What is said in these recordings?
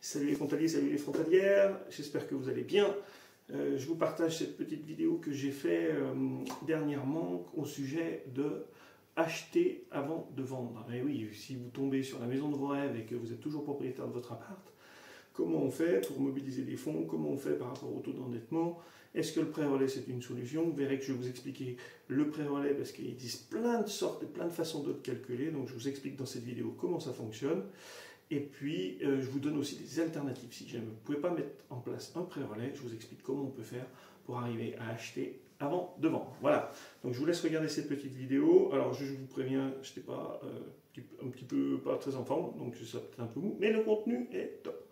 Salut les frontaliers, salut les frontalières, j'espère que vous allez bien. Je vous partage cette petite vidéo que j'ai fait dernièrement au sujet de acheter avant de vendre. Et oui, si vous tombez sur la maison de vos rêves et que vous êtes toujours propriétaire de votre appart, comment on fait pour mobiliser des fonds? Comment on fait par rapport au taux d'endettement? Est-ce que le prêt-relais c'est une solution? Vous verrez que je vais vous expliquer le prêt-relais parce qu'il existe plein de sortes et plein de façons de le calculer. Donc je vous explique dans cette vidéo comment ça fonctionne. Et puis, je vous donne aussi des alternatives. Si jamais vous ne pouvez pas mettre en place un prêt-relais, je vous explique comment on peut faire pour arriver à acheter avant de vendre. Voilà. Donc, je vous laisse regarder cette petite vidéo. Alors, je vous préviens, je n'étais pas un petit peu pas très en forme, donc ça peut-être un peu mou, mais le contenu est top.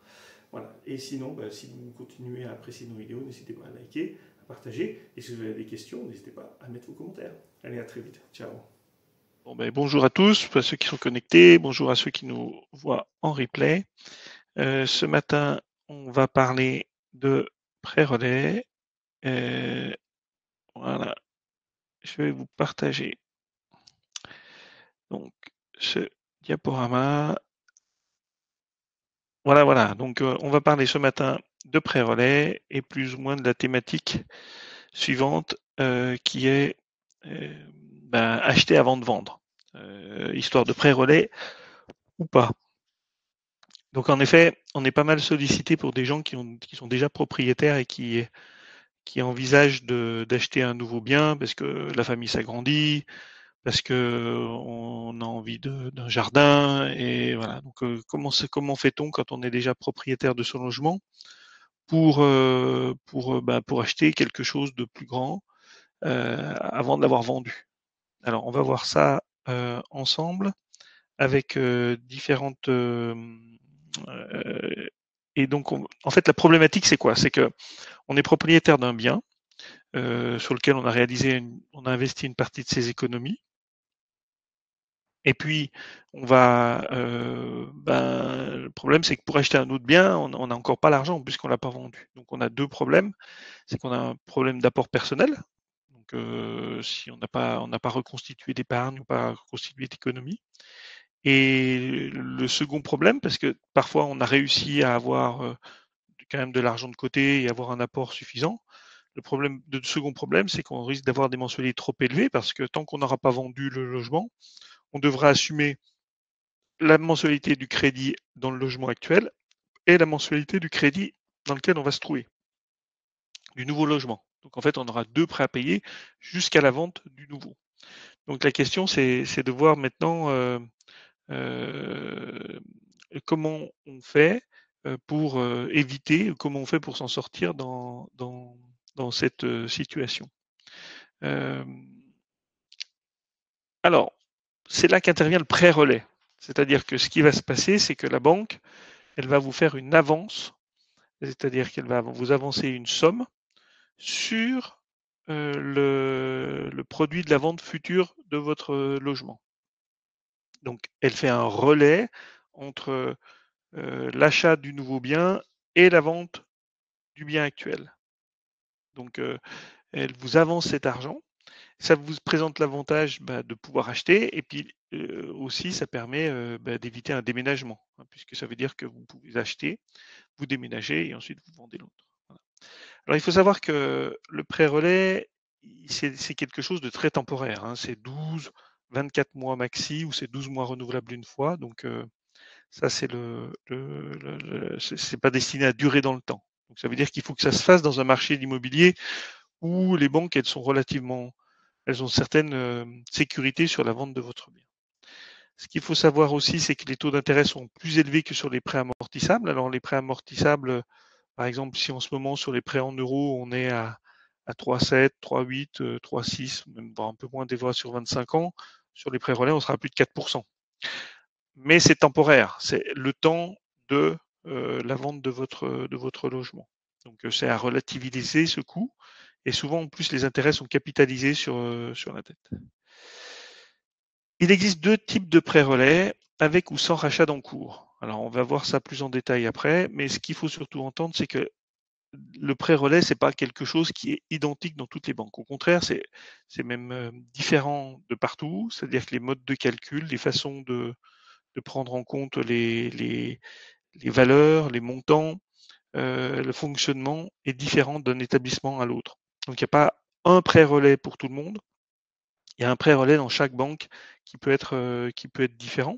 Voilà. Et sinon, si vous continuez à apprécier nos vidéos, n'hésitez pas à liker, à partager. Et si vous avez des questions, n'hésitez pas à mettre vos commentaires. Allez, à très vite. Ciao. Bonjour à tous, à ceux qui sont connectés, bonjour à ceux qui nous voient en replay. Ce matin, on va parler de pré-relais. Voilà, je vais vous partager donc ce diaporama. Voilà. Donc, on va parler ce matin de pré-relais et plus ou moins de la thématique suivante qui est acheter avant de vendre. Histoire de pré-relais ou pas. Donc en effet, on est pas mal sollicité pour des gens qui sont déjà propriétaires et qui envisagent d'acheter un nouveau bien parce que la famille s'agrandit, parce que on a envie d'un jardin et voilà. Donc comment fait-on quand on est déjà propriétaire de son logement pour acheter quelque chose de plus grand avant de l'avoir vendu? Alors on va voir ça ensemble avec différentes et donc, en fait, la problématique, c'est quoi? C'est que on est propriétaire d'un bien sur lequel on a investi une partie de ses économies. Et puis, le problème, c'est que pour acheter un autre bien, on n'a encore pas l'argent puisqu'on l'a pas vendu. Donc, on a deux problèmes. C'est qu'on a un problème d'apport personnel. Donc, si on n'a pas reconstitué d'épargne ou pas reconstitué d'économie. Et le second problème, parce que parfois on a réussi à avoir quand même de l'argent de côté et avoir un apport suffisant. Le second problème, c'est qu'on risque d'avoir des mensualités trop élevées parce que tant qu'on n'aura pas vendu le logement, on devra assumer la mensualité du crédit dans le logement actuel et la mensualité du crédit dans lequel on va se trouver, du nouveau logement. Donc en fait, on aura deux prêts à payer jusqu'à la vente du nouveau. Donc la question, c'est de voir maintenant euh, comment on fait pour éviter, comment on fait pour s'en sortir dans cette situation. Euh, alors, c'est là qu'intervient le prêt-relais. C'est-à-dire que ce qui va se passer, c'est que la banque, elle va vous faire une avance, c'est-à-dire qu'elle va vous avancer une somme sur le produit de la vente future de votre logement. Donc, elle fait un relais entre l'achat du nouveau bien et la vente du bien actuel. Donc, elle vous avance cet argent. Ça vous présente l'avantage de pouvoir acheter et puis aussi ça permet d'éviter un déménagement, hein, puisque ça veut dire que vous pouvez acheter, vous déménager et ensuite vous vendez l'autre. Voilà. Alors il faut savoir que le prêt-relais, c'est quelque chose de très temporaire, hein. C'est 12, 24 mois maxi ou c'est 12 mois renouvelables une fois. Donc ça c'est c'est pas destiné à durer dans le temps. Donc ça veut dire qu'il faut que ça se fasse dans un marché de l'immobilier où les banques elles ont certaines sécurités sur la vente de votre bien. Ce qu'il faut savoir aussi, c'est que les taux d'intérêt sont plus élevés que sur les prêts amortissables. Alors les prêts amortissables, par exemple, si en ce moment sur les prêts en euros, on est à 3,7, 3,8, 3,6, même un peu moins des fois sur 25 ans, sur les prêts relais, on sera à plus de 4%. Mais c'est temporaire, c'est le temps de la vente de votre logement. Donc c'est à relativiser ce coût. Et souvent, en plus, les intérêts sont capitalisés sur la dette. Il existe deux types de prêt-relais, avec ou sans rachat d'encours. Alors, on va voir ça plus en détail après, mais ce qu'il faut surtout entendre, c'est que le prêt-relais, c'est pas quelque chose qui est identique dans toutes les banques. Au contraire, c'est même différent de partout, c'est-à-dire que les modes de calcul, les façons de prendre en compte les valeurs, les montants, le fonctionnement est différent d'un établissement à l'autre. Donc il n'y a pas un prêt-relais pour tout le monde. Il y a un prêt-relais dans chaque banque qui peut être différent.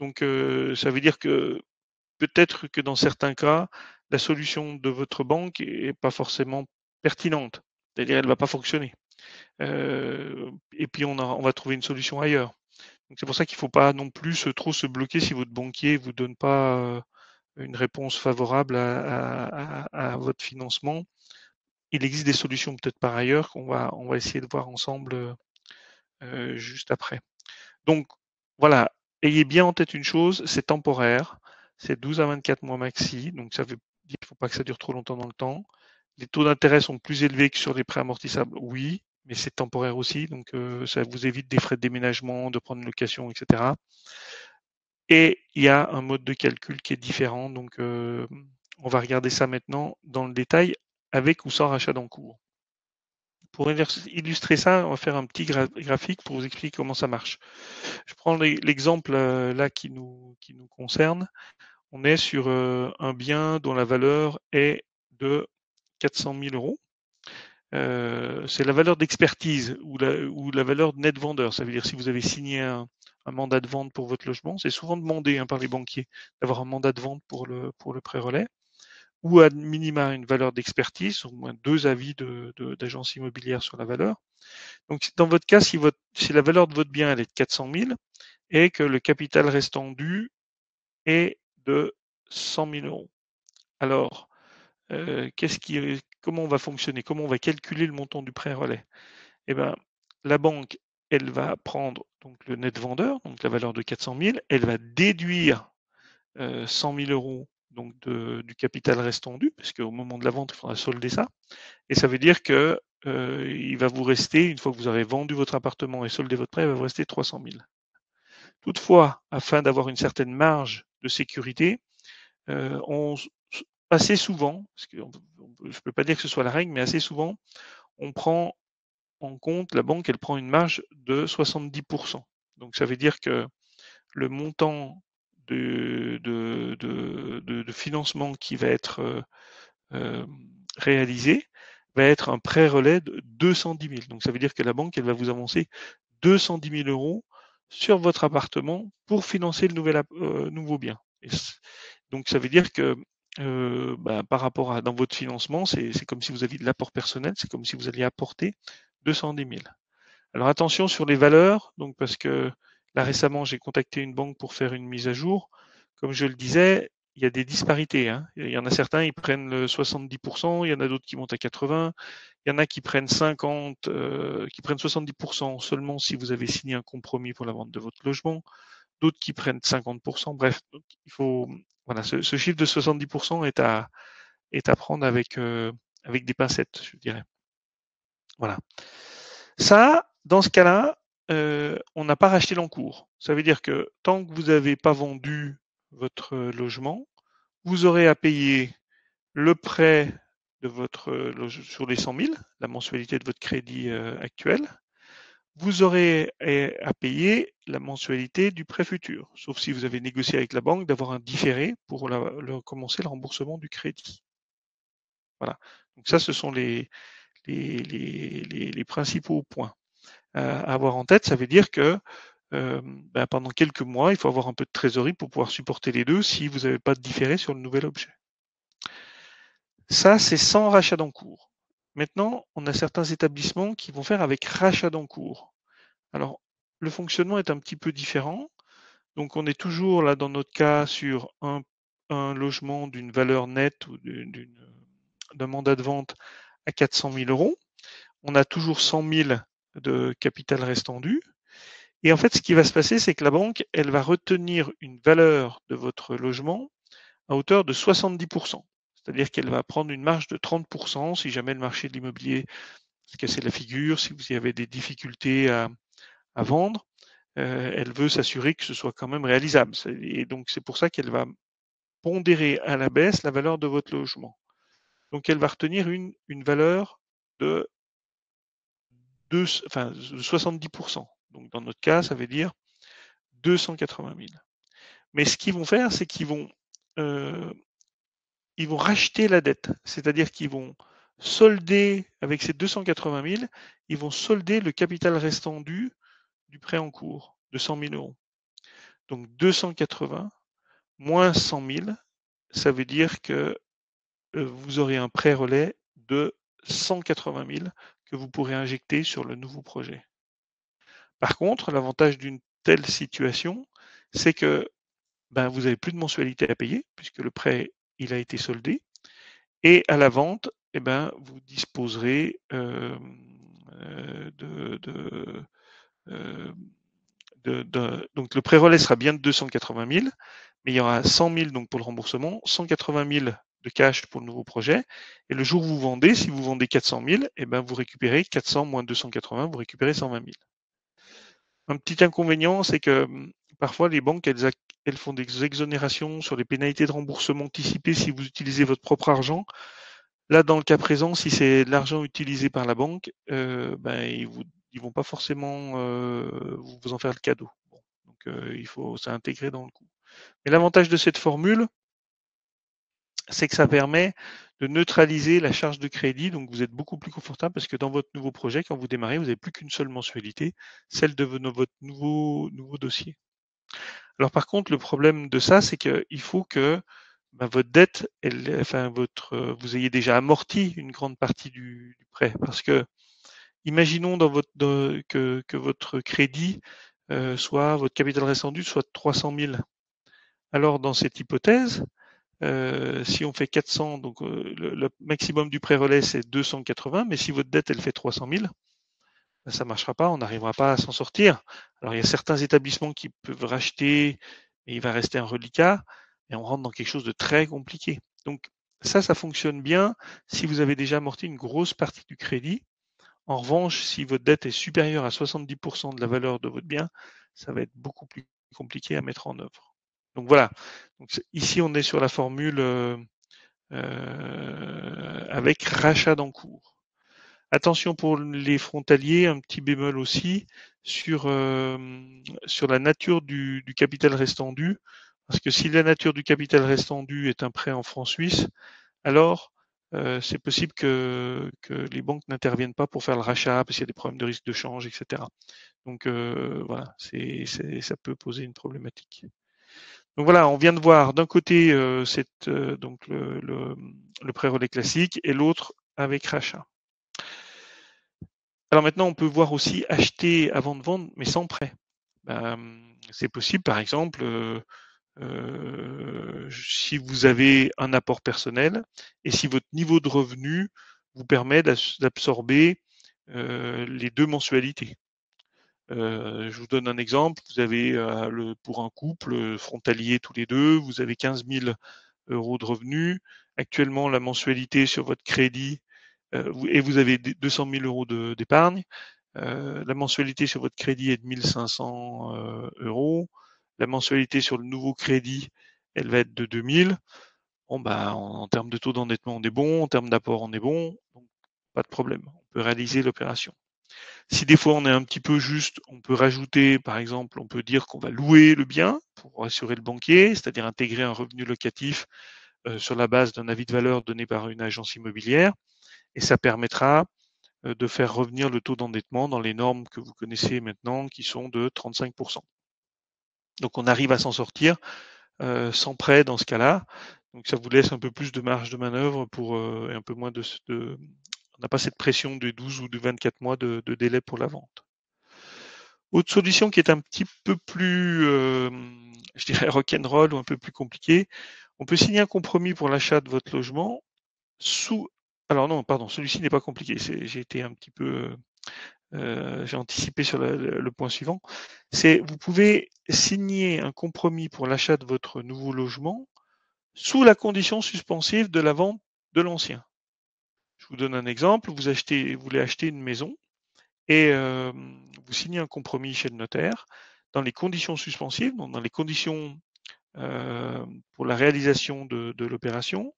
Donc ça veut dire que peut-être que dans certains cas, la solution de votre banque est pas forcément pertinente. C'est-à-dire elle ne va pas fonctionner. Et puis on va trouver une solution ailleurs. Donc c'est pour ça qu'il ne faut pas non plus trop se bloquer si votre banquier ne vous donne pas une réponse favorable à votre financement. Il existe des solutions peut-être par ailleurs on va essayer de voir ensemble juste après. Donc voilà, ayez bien en tête une chose, c'est temporaire, c'est 12 à 24 mois maxi, donc ça veut dire qu'il ne faut pas que ça dure trop longtemps dans le temps. Les taux d'intérêt sont plus élevés que sur les prêts amortissables, oui, mais c'est temporaire aussi, donc ça vous évite des frais de déménagement, de prendre une location, etc. Et il y a un mode de calcul qui est différent, donc on va regarder ça maintenant dans le détail avec ou sans rachat d'encours. Pour illustrer ça, on va faire un petit graphique pour vous expliquer comment ça marche. Je prends l'exemple là qui nous concerne. On est sur un bien dont la valeur est de 400 000 euros. C'est la valeur d'expertise ou la valeur de net vendeur. Ça veut dire si vous avez signé un mandat de vente pour votre logement, c'est souvent demandé par les banquiers d'avoir un mandat de vente pour le pré-relais, ou à minima une valeur d'expertise, au moins 2 avis d'agence immobilière sur la valeur. Donc dans votre cas, si la valeur de votre bien elle est de 400 000 et que le capital restant dû est de 100 000 euros. Alors, comment on va fonctionner? Comment on va calculer le montant du prêt relais? Eh ben, la banque, elle va prendre donc le net vendeur, donc la valeur de 400 000, elle va déduire 100 000 euros donc du capital restant dû, parce qu'au moment de la vente, il faudra solder ça. Et ça veut dire que il va vous rester, une fois que vous aurez vendu votre appartement et soldé votre prêt, il va vous rester 300 000. Toutefois, afin d'avoir une certaine marge de sécurité, assez souvent, parce que je ne peux pas dire que ce soit la règle, mais assez souvent, on prend en compte, la banque, elle prend une marge de 70%. Donc ça veut dire que le montant de financement qui va être réalisé va être un prêt relais de 210 000. Donc ça veut dire que la banque, elle va vous avancer 210 000 euros sur votre appartement pour financer le nouveau bien. Donc ça veut dire que par rapport à dans votre financement, c'est comme si vous aviez de l'apport personnel, c'est comme si vous alliez apporter 210 000. Alors attention sur les valeurs, donc parce que là récemment j'ai contacté une banque pour faire une mise à jour. Comme je le disais, il y a des disparités. Hein. Il y en a certains, ils prennent le 70%, il y en a d'autres qui montent à 80%, il y en a qui prennent 50%, qui prennent 70% seulement si vous avez signé un compromis pour la vente de votre logement, d'autres qui prennent 50%. Bref, donc il faut voilà, ce chiffre de 70% est à prendre avec des pincettes, je dirais. Voilà. Ça, dans ce cas-là, on n'a pas racheté l'encours. Ça veut dire que tant que vous n'avez pas vendu votre logement, vous aurez à payer le prêt de votre sur les 100 000, la mensualité de votre crédit actuel. Vous aurez à payer la mensualité du prêt futur, sauf si vous avez négocié avec la banque d'avoir un différé pour commencer le remboursement du crédit. Voilà. Donc ça, ce sont les principaux points à avoir en tête. Ça veut dire que pendant quelques mois, il faut avoir un peu de trésorerie pour pouvoir supporter les deux si vous n'avez pas de différé sur le nouvel objet. Ça, c'est sans rachat d'encours. Maintenant, on a certains établissements qui vont faire avec rachat d'encours. Alors, le fonctionnement est un petit peu différent. Donc, on est toujours là, dans notre cas, sur un logement d'une valeur nette ou d'un mandat de vente à 400 000 euros. On a toujours 100 000 de capital restant dû. Et en fait, ce qui va se passer, c'est que la banque, elle va retenir une valeur de votre logement à hauteur de 70%. C'est-à-dire qu'elle va prendre une marge de 30% si jamais le marché de l'immobilier se casse la figure, si vous y avez des difficultés à vendre. Elle veut s'assurer que ce soit quand même réalisable. Et donc, c'est pour ça qu'elle va pondérer à la baisse la valeur de votre logement. Donc, elle va retenir une valeur de 70%. Donc, dans notre cas, ça veut dire 280 000. Mais ce qu'ils vont faire, c'est qu'ils vont ils vont racheter la dette. C'est-à-dire qu'ils vont solder, avec ces 280 000, ils vont solder le capital restant dû du prêt en cours de 100 000 euros. Donc 280 moins 100 000, ça veut dire que vous aurez un prêt relais de 180 000 que vous pourrez injecter sur le nouveau projet. Par contre, l'avantage d'une telle situation, c'est que vous n'avez plus de mensualité à payer puisque le prêt il a été soldé. Et à la vente, vous disposerez donc le pré-relais sera bien de 280 000, mais il y aura 100 000 donc pour le remboursement, 180 000 de cash pour le nouveau projet. Et le jour où vous vendez, si vous vendez 400 000, vous récupérez 400 moins 280, vous récupérez 120 000. Un petit inconvénient, c'est que parfois les banques, elles font des exonérations sur les pénalités de remboursement anticipé si vous utilisez votre propre argent. Là, dans le cas présent, si c'est de l'argent utilisé par la banque, ils vont pas forcément vous en faire le cadeau. Bon, donc il faut s'intégrer dans le coût. Mais l'avantage de cette formule, c'est que ça permet de neutraliser la charge de crédit. Donc vous êtes beaucoup plus confortable parce que dans votre nouveau projet, quand vous démarrez, vous n'avez plus qu'une seule mensualité, celle de votre nouveau dossier. Alors par contre, le problème de ça, c'est qu'il faut que votre dette, vous ayez déjà amorti une grande partie du prêt. Parce que imaginons que votre crédit soit, votre capital restant dû soit de 300 000. Alors dans cette hypothèse, si on fait 400, donc le maximum du prêt relais c'est 280, mais si votre dette elle fait 300 000, ça ne marchera pas, on n'arrivera pas à s'en sortir. Alors il y a certains établissements qui peuvent racheter, mais il va rester un reliquat, et on rentre dans quelque chose de très compliqué. Donc ça fonctionne bien si vous avez déjà amorti une grosse partie du crédit. En revanche, si votre dette est supérieure à 70% de la valeur de votre bien, ça va être beaucoup plus compliqué à mettre en œuvre. Donc voilà. Donc, ici, on est sur la formule avec rachat d'encours. Attention pour les frontaliers, un petit bémol aussi sur la nature du capital restant dû. Parce que si la nature du capital restant dû est un prêt en francs suisses, alors c'est possible que les banques n'interviennent pas pour faire le rachat parce qu'il y a des problèmes de risque de change, etc. Donc voilà, ça peut poser une problématique. Donc voilà, on vient de voir d'un côté donc le pré-relais classique et l'autre avec rachat. Alors maintenant, on peut voir aussi acheter avant de vendre, mais sans prêt. C'est possible, par exemple, si vous avez un apport personnel et si votre niveau de revenu vous permet d'absorber les deux mensualités. Je vous donne un exemple. Vous avez pour un couple frontalier tous les deux, vous avez 15 000 euros de revenus. Actuellement, la mensualité sur votre crédit et vous avez 200 000 euros d'épargne. La mensualité sur votre crédit est de 1 500 euros. La mensualité sur le nouveau crédit, elle va être de 2 000. Bon, en termes de taux d'endettement, on est bon. En termes d'apport, on est bon. Donc, pas de problème. On peut réaliser l'opération. Si des fois on est un petit peu juste, on peut rajouter, par exemple, on peut dire qu'on va louer le bien pour assurer le banquier, c'est-à-dire intégrer un revenu locatif sur la base d'un avis de valeur donné par une agence immobilière. Et ça permettra de faire revenir le taux d'endettement dans les normes que vous connaissez maintenant, qui sont de 35%. Donc on arrive à s'en sortir sans prêt dans ce cas-là. Donc ça vous laisse un peu plus de marge de manœuvre pour et un peu moins on n'a pas cette pression de 12 ou de 24 mois de délai pour la vente. Autre solution qui est un petit peu plus, je dirais rock'n'roll ou un peu plus compliquée, on peut signer un compromis pour l'achat de votre logement alors non, pardon, celui-ci n'est pas compliqué. J'ai été un petit peu, j'ai anticipé sur le point suivant. C'est vous pouvez signer un compromis pour l'achat de votre nouveau logement sous la condition suspensive de la vente de l'ancien. Je vous donne un exemple. Vous voulez acheter une maison et vous signez un compromis chez le notaire dans les conditions suspensives, donc dans les conditions pour la réalisation de l'opération.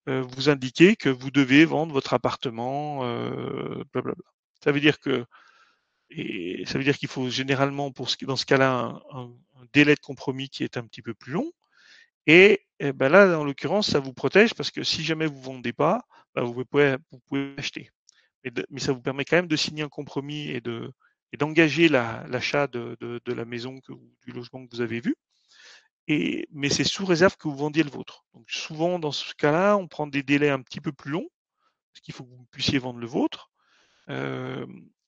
Vous indiquez que vous devez vendre votre appartement, blablabla. Ça veut dire qu'il faut généralement dans ce cas-là un délai de compromis qui est un petit peu plus long. Et ben là, en l'occurrence, ça vous protège parce que si jamais vous ne vendez pas, ben vous pouvez acheter. Mais ça vous permet quand même de signer un compromis et d'engager l'achat de la maison ou du logement que vous avez vu. Mais c'est sous réserve que vous vendiez le vôtre. Donc souvent, dans ce cas-là, on prend des délais un petit peu plus longs, parce qu'il faut que vous puissiez vendre le vôtre.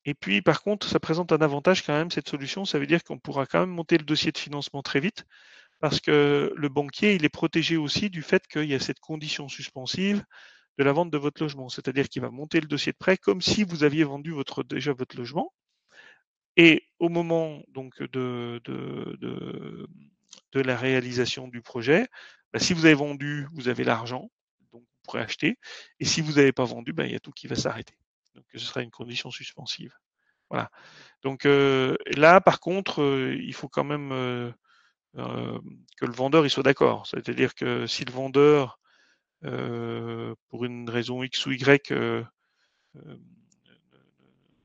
Et puis, par contre, ça présente un avantage quand même, cette solution. Ça veut dire qu'on pourra quand même monter le dossier de financement très vite, parce que le banquier, il est protégé aussi du fait qu'il y a cette condition suspensive de la vente de votre logement. C'est-à-dire qu'il va monter le dossier de prêt comme si vous aviez vendu déjà votre logement. Et au moment donc de la réalisation du projet, bah, si vous avez vendu, vous avez l'argent, donc vous pourrez acheter. Et si vous n'avez pas vendu, bah, il y a tout qui va s'arrêter. Donc ce sera une condition suspensive. Voilà. Donc là, par contre, il faut quand même que le vendeur il soit d'accord. C'est-à-dire que si le vendeur, pour une raison X ou Y,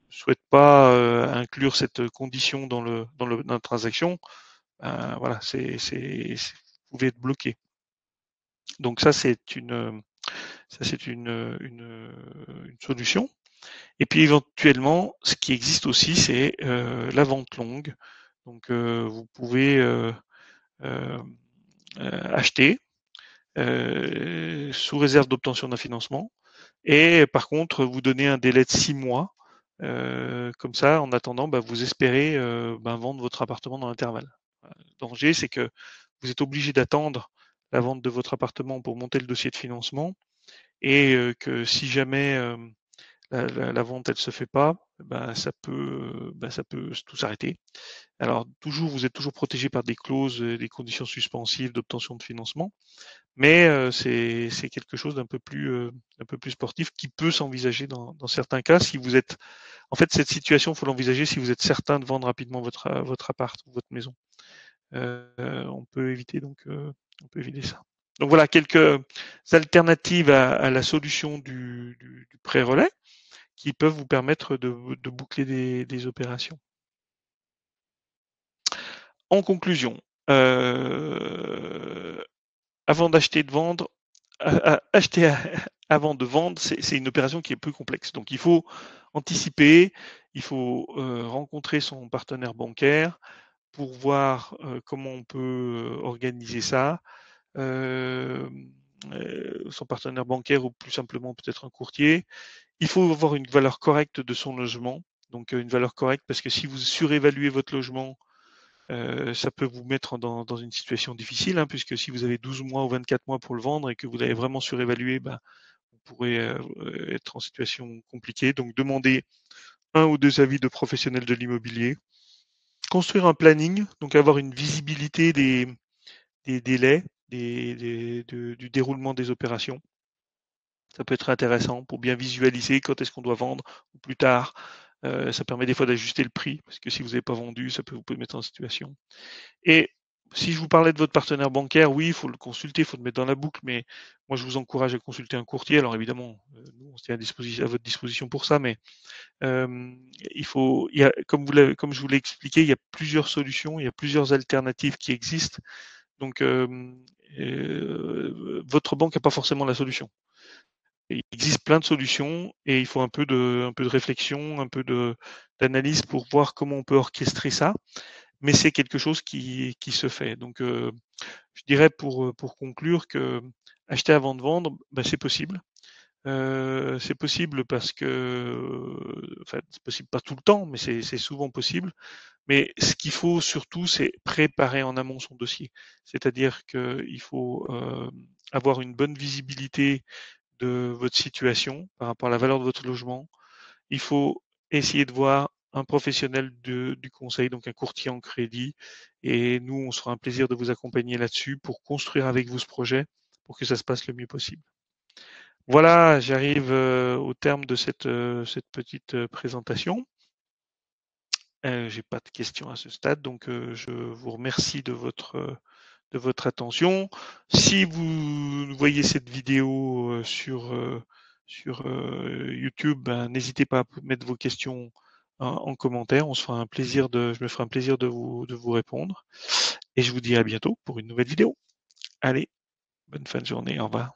souhaite pas inclure cette condition dans la transaction, voilà, vous pouvez être bloqué. Donc ça c'est une solution. Et puis éventuellement, ce qui existe aussi, c'est la vente longue. Donc vous pouvez acheter sous réserve d'obtention d'un financement. Et par contre, vous donnez un délai de 6 mois. Comme ça, en attendant, bah, vous espérez vendre votre appartement dans l'intervalle. Le danger, c'est que vous êtes obligé d'attendre la vente de votre appartement pour monter le dossier de financement et que si jamais la vente elle se fait pas, ça peut tout s'arrêter. Alors toujours, vous êtes toujours protégé par des clauses, des conditions suspensives d'obtention de financement, mais c'est quelque chose un peu plus sportif qui peut s'envisager dans certains cas si vous êtes. En fait, cette situation, il faut l'envisager si vous êtes certain de vendre rapidement votre appart ou votre maison. On peut éviter on peut éviter ça. Donc voilà quelques alternatives à la solution du prêt relais qui peuvent vous permettre de boucler des opérations. En conclusion, avant d'acheter de vendre, acheter avant de vendre, c'est une opération qui est plus complexe. Donc il faut anticiper, il faut rencontrer son partenaire bancaire pour voir comment on peut organiser ça. Euh, Son partenaire bancaire ou plus simplement peut-être un courtier. Il faut avoir une valeur correcte de son logement. Donc une valeur correcte parce que si vous surévaluez votre logement, ça peut vous mettre dans une situation difficile, hein, puisque si vous avez 12 mois ou 24 mois pour le vendre et que vous l'avez vraiment surévalué, vous pourrez être en situation compliquée. Donc demandez un ou deux avis de professionnels de l'immobilier. Construire un planning, donc avoir une visibilité des délais, du déroulement des opérations. Ça peut être intéressant pour bien visualiser quand est-ce qu'on doit vendre ou plus tard. Ça permet des fois d'ajuster le prix, parce que si vous n'avez pas vendu, ça peut vous mettre en situation. Et si je vous parlais de votre partenaire bancaire, oui, il faut le consulter, il faut le mettre dans la boucle, mais moi je vous encourage à consulter un courtier. Alors évidemment, nous on se tient à votre disposition pour ça, mais comme je vous l'ai expliqué, il y a plusieurs solutions, il y a plusieurs alternatives qui existent. Donc votre banque n'a pas forcément la solution. Il existe plein de solutions et il faut un peu de réflexion, un peu d'analyse pour voir comment on peut orchestrer ça. Mais c'est quelque chose qui se fait. Donc, je dirais pour conclure que acheter avant de vendre, c'est possible. C'est possible parce que, enfin, c'est possible pas tout le temps, mais c'est souvent possible. Mais ce qu'il faut surtout, c'est préparer en amont son dossier. C'est-à-dire qu'il faut avoir une bonne visibilité de votre situation par rapport à la valeur de votre logement. Il faut essayer de voir un professionnel du conseil, donc un courtier en crédit. Et nous, on sera un plaisir de vous accompagner là-dessus pour construire avec vous ce projet pour que ça se passe le mieux possible. Voilà, j'arrive au terme de cette petite présentation. J'ai pas de questions à ce stade, donc je vous remercie de votre attention. Si vous voyez cette vidéo sur YouTube, n'hésitez pas à mettre vos questions en commentaire. Je me ferai un plaisir de vous répondre. Et je vous dis à bientôt pour une nouvelle vidéo. Allez, bonne fin de journée, au revoir.